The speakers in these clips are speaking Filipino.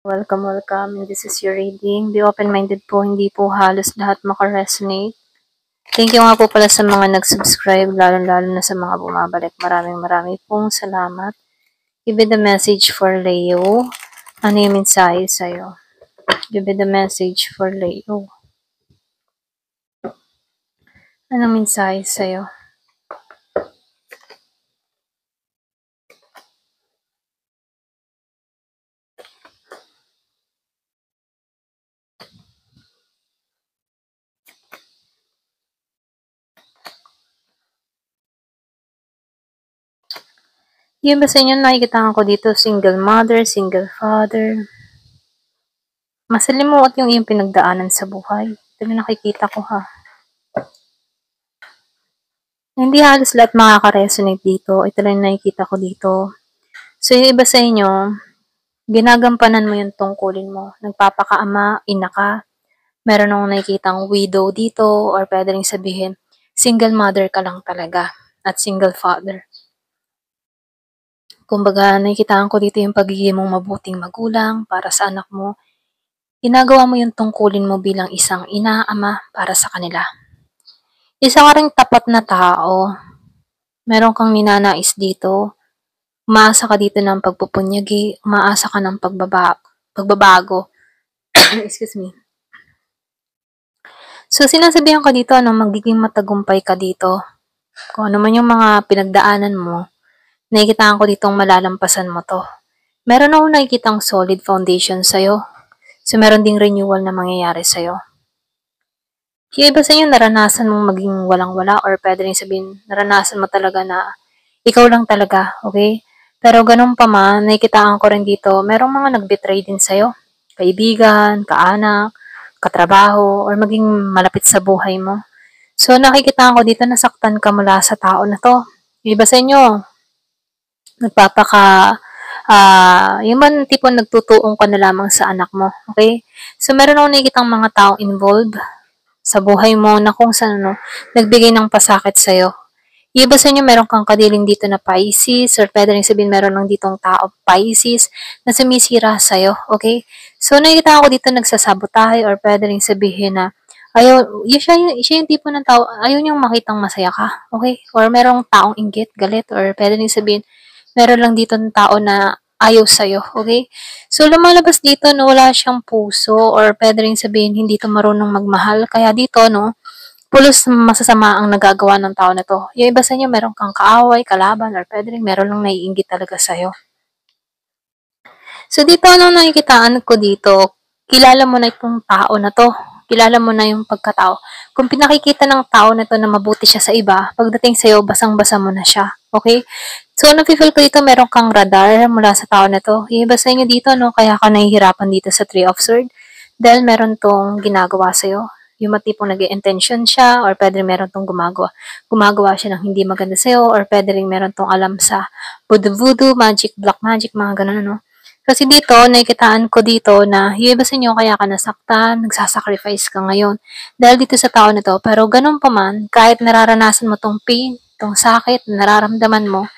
Welcome, welcome. And this is your reading. Be open-minded po, hindi po halos lahat makaresonate. Thank you nga po pala sa mga nag-subscribe, lalo-lalo na sa mga bumabalik. Maraming pong salamat. Give me the message for Leo. Ano yung mensahe sa'yo? Give me the message for Leo. Anong mensahe sa'yo? Yung ba sa inyo nakikita ko dito, single mother, single father. Masalimuot yung iyong pinagdaanan sa buhay. Ito yung nakikita ko ha. Hindi halos lahat makaka-resonate dito. Ito lang yung nakikita ko dito. So, yung iba sa inyo, ginagampanan mo yung tungkulin mo. Nagpapakaama, ina ka. Meron akong nakikitang widow dito or pwede rin sabihin, single mother ka lang talaga at single father. Kumbaga, nakikitaan ko dito yung pagiging mong mabuting magulang para sa anak mo. Ginagawa mo yung tungkulin mo bilang isang ina, ama para sa kanila. Isa ka ring tapat na tao. Meron kang ninanais dito. Umaasa ka dito ng pagpupunyagi, umaasa ka ng pagbabago. Excuse me. So, sinasabihan ka dito, magiging matagumpay ka dito. Kung ano man yung mga pinagdaanan mo, nakikitaan ko ditong malalampasan mo to. Meron akong nakikitang solid foundation sa'yo. So, meron ding renewal na mangyayari sa'yo. Yung iba sa inyo, naranasan mong maging walang-wala or pwede rin sabihin, naranasan mo talaga na ikaw lang talaga, okay? Pero ganun pa man, nakikitaan ko rin dito, merong mga nag-betray din sa'yo. Kaibigan, kaanak, katrabaho, or maging malapit sa buhay mo. So, nakikitaan ko dito, nasaktan ka mula sa tao na to. Yung iba sa inyo, yung man tipong nagtutuong ka na lamang sa anak mo, okay? So, meron akong nakikitang mga taong involved sa buhay mo na kung saan nagbigay ng pasakit sa'yo. Iba sa inyo, meron kang kadiling dito na Pisces or pwede rin sabihin meron lang ditong tao Pisces na sumisira sa'yo, okay? So, nakikita ko dito nagsasabotahe or pwede rin sabihin na siya yung tipo ng tao, ayaw niyang makitang masaya ka, okay? Or merong taong inggit, galit, or pwede rin sabihin meron lang dito ng tao na ayaw sa'yo, okay? So, lumalabas dito no, wala siyang puso or pwede rin sabihin hindi to marunong magmahal. Kaya dito, no, pulos masasama ang nagagawa ng tao na to. Yung iba sa inyo, meron kang kaaway, kalaban, or pwede rin meron lang naiinggit talaga sa'yo. So, dito, ano nakikitaan ko dito, kilala mo na itong tao na to. Kilala mo na yung pagkatao. Kung pinakikita ng tao na to na mabuti siya sa iba, pagdating sa'yo, basang-basa mo na siya. Okay? So, nafe-feel ko dito, meron kang radar mula sa tao na to. Yung iba sa inyo dito, no, kaya ka nahihirapan dito sa Three of Swords dahil meron tong ginagawa sa'yo. Yung matipong nag-intention siya or pwede rin meron tong gumagawa siya ng hindi maganda sa'yo or pwede rin meron tong alam sa voodoo, magic, black magic, mga ganun, no? Kasi dito, nakikitaan ko dito na yung iba sa inyo kaya ka nasaktan, nagsasacrifice ka ngayon dahil dito sa tao na to. Pero ganun pa man, kahit nararanasan mo tong pain, tong sakit, nararamdaman mo,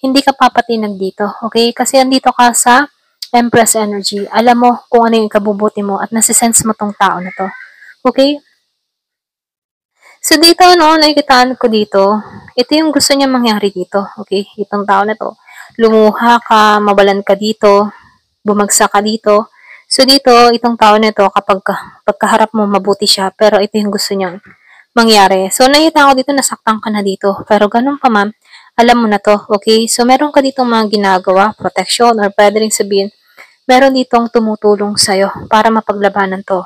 hindi ka papatinag dito, okay? Kasi andito ka sa Empress energy. Alam mo kung ano yung ikabubuti mo at nasisense mo tong tao na to. Okay? So dito, no, nakikitaan ko dito, ito yung gusto niya mangyari dito, okay? Itong tao na to. Lumuha ka, mabalan ka dito, bumagsak ka dito. So dito, itong tao na to, kapag pagkaharap mo, mabuti siya, pero ito yung gusto niyang mangyari. So nakita ko dito, nasaktan ka na dito. Pero ganun pa man, alam mo na to, okay? So meron ka ditong mga ginagawa, protection, or pwede rin sabihin, meron ditong tumutulong sa'yo para mapaglabanan to.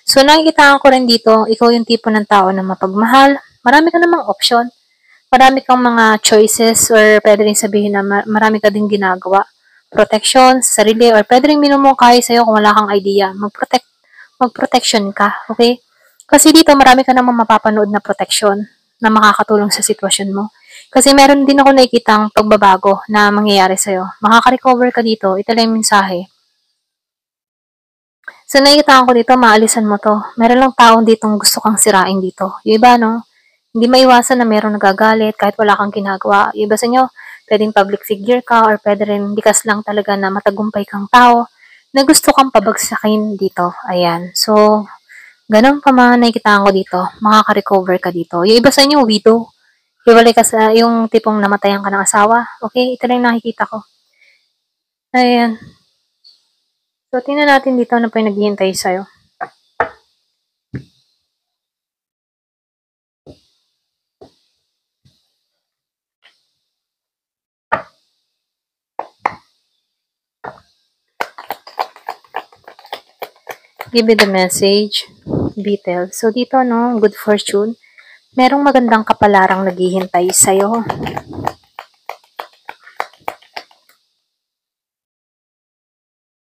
So, nakikita ko rin dito, ikaw yung tipo ng tao na mapagmahal. Marami ka namang option. Marami kang mga choices or pwede rin sabihin na marami ka din ginagawa. Protection, sarili, or pwede rin minumungkahi sa'yo kung wala kang idea. Mag-protection ka, okay? Kasi dito, marami ka namang mapapanood na protection na makakatulong sa sitwasyon mo. Kasi meron din ako nakikitang pagbabago na mangyayari sa'yo. Makaka-recover ka dito. Ito lang yung mensahe. So, nakikita ko dito, maalisan mo to. Meron lang taong ditong gusto kang sirain dito. Yung iba, no? Hindi maiwasan na meron nagagalit kahit wala kang ginagawa. Yung iba sa inyo, pwedeng public figure ka or pwede rin likas lang talaga na matagumpay kang tao na gusto kang pabagsakin dito. Ayan. So, ganun pa mga nakikitaan ko dito, makaka-recover ka dito. Yung iba sa inyo, widow. Hiwalay ka sa yung tipong namatayan ka ng asawa. Okay, ito lang yung nakikita ko. Ayan. So, tingnan natin dito ano pa yung naghihintay sa'yo. Give you the message. Beetle. So, dito, no, good fortune. Merong magandang kapalarang naghihintay sa'yo.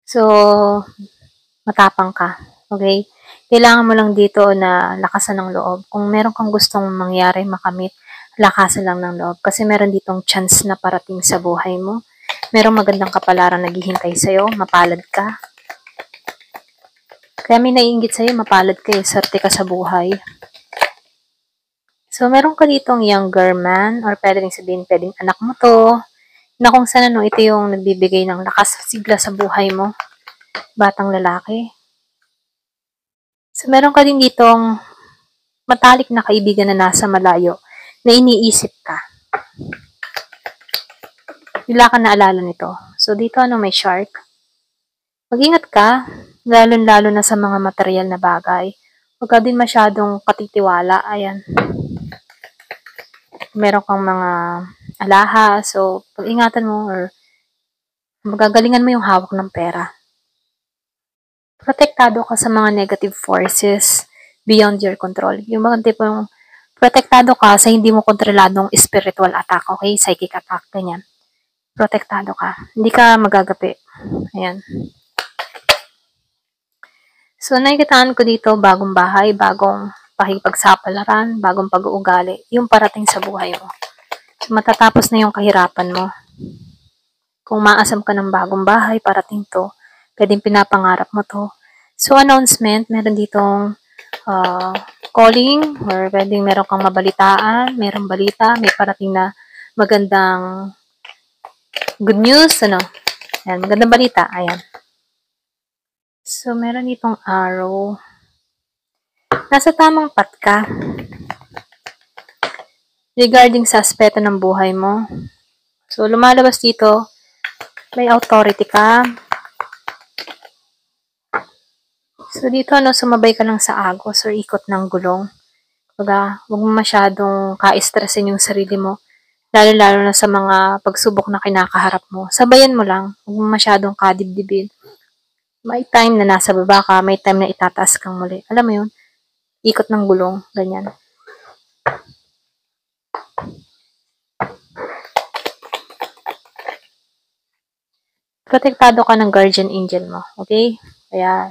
So, matapang ka. Okay? Kailangan mo lang dito na lakasan ng loob. Kung meron kang gustong mangyari, makamit, lakasan lang ng loob. Kasi meron ditong chance na parating sa buhay mo. Merong magandang kapalarang naghihintay sa'yo. Mapalad ka. Kaya may naiinggit sa'yo, mapalad ka eh. Swerte ka sa buhay. So, meron ka ditong younger man or pwedeng sabihin, pwedeng anak mo to, na kung saan ano, ito yung nagbibigay ng lakas sigla sa buhay mo. Batang lalaki. So, meron ka din ditong matalik na kaibigan na nasa malayo na iniisip ka. Wala ka naalala nito. So, dito ano, may shark. Mag-ingat ka, lalo-lalo na sa mga material na bagay. Huwag ka din masyadong katitiwala. Ayan. Meron kang mga alahas, so pag-ingatan mo or magagalingan mo yung hawak ng pera. Protektado ka sa mga negative forces beyond your control. Yung mga tipong protektado ka sa hindi mo kontroladong spiritual attack, okay? Psychic attack, ganyan. Protektado ka. Hindi ka magagapi. Ayan. So, nakikitaan ko dito, bagong bahay, bagong pakipagsapalaran, bagong pag-uugali, yung parating sa buhay mo. So, matatapos na yung kahirapan mo. Kung maasam ka ng bagong bahay, parating to, pwedeng pinapangarap mo to. So, announcement, meron ditong calling, or pwedeng meron kang mabalitaan, merong balita, may parating na magandang good news, ano, ayan, magandang balita, ayan. So, meron ditong arrow. Nasa tamang path ka. Regarding sa aspeto ng buhay mo. So, lumalabas dito, may authority ka. So, dito, ano, sumabay ka lang sa agos or ikot ng gulong. Huwag mo masyadong ka-stressin yung sarili mo. Lalo-lalo na sa mga pagsubok na kinakaharap mo. Sabayan mo lang. Huwag mo masyadong kadibdibin. May time na nasa baba ka, may time na itataas kang muli. Alam mo yun? Ikot ng gulong, ganyan. Protektado ka ng guardian angel mo, okay? Kaya,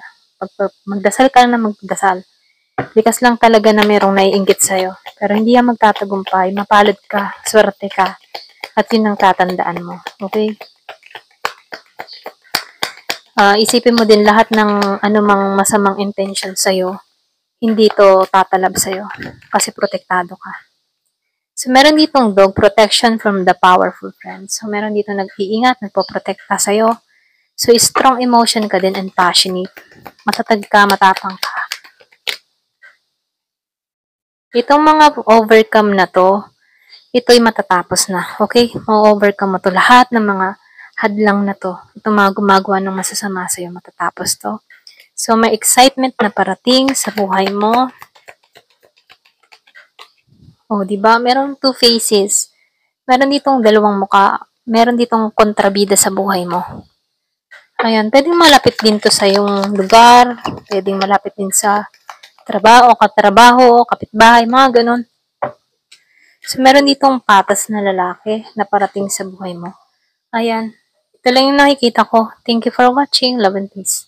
magdasal ka na magdasal. Likas lang talaga na merong naiinggit sa'yo. Pero hindi yan magtatagumpay. Mapalad ka, swerte ka. At yun ang tatandaan mo, okay? Isipin mo din lahat ng anumang masamang intention sa'yo, hindi to tatalab sa'yo kasi protektado ka. So, meron ditong dog protection from the powerful friends. So, meron dito nag-iingat, nagpo-protekta sa'yo. So, strong emotion ka din and passionate. Matatag ka, matapang ka. Itong mga overcome na to, ito'y matatapos na. Okay? Ma-overcome mo to. Lahat ng mga hadlang na to. Itong mga gumagawa ng masasama sa'yo, matatapos to. So, may excitement na parating sa buhay mo. Oh, di ba? Meron two faces. Meron ditong dalawang muka. Meron ditong kontrabida sa buhay mo. Ayan, pwedeng malapit din to sa yung lugar. Pwedeng malapit din sa trabaho, katrabaho, kapitbahay, mga ganun. So, meron ditong patas na lalaki na parating sa buhay mo. Ayan. Ito lang yung nakikita ko. Thank you for watching. Love and peace.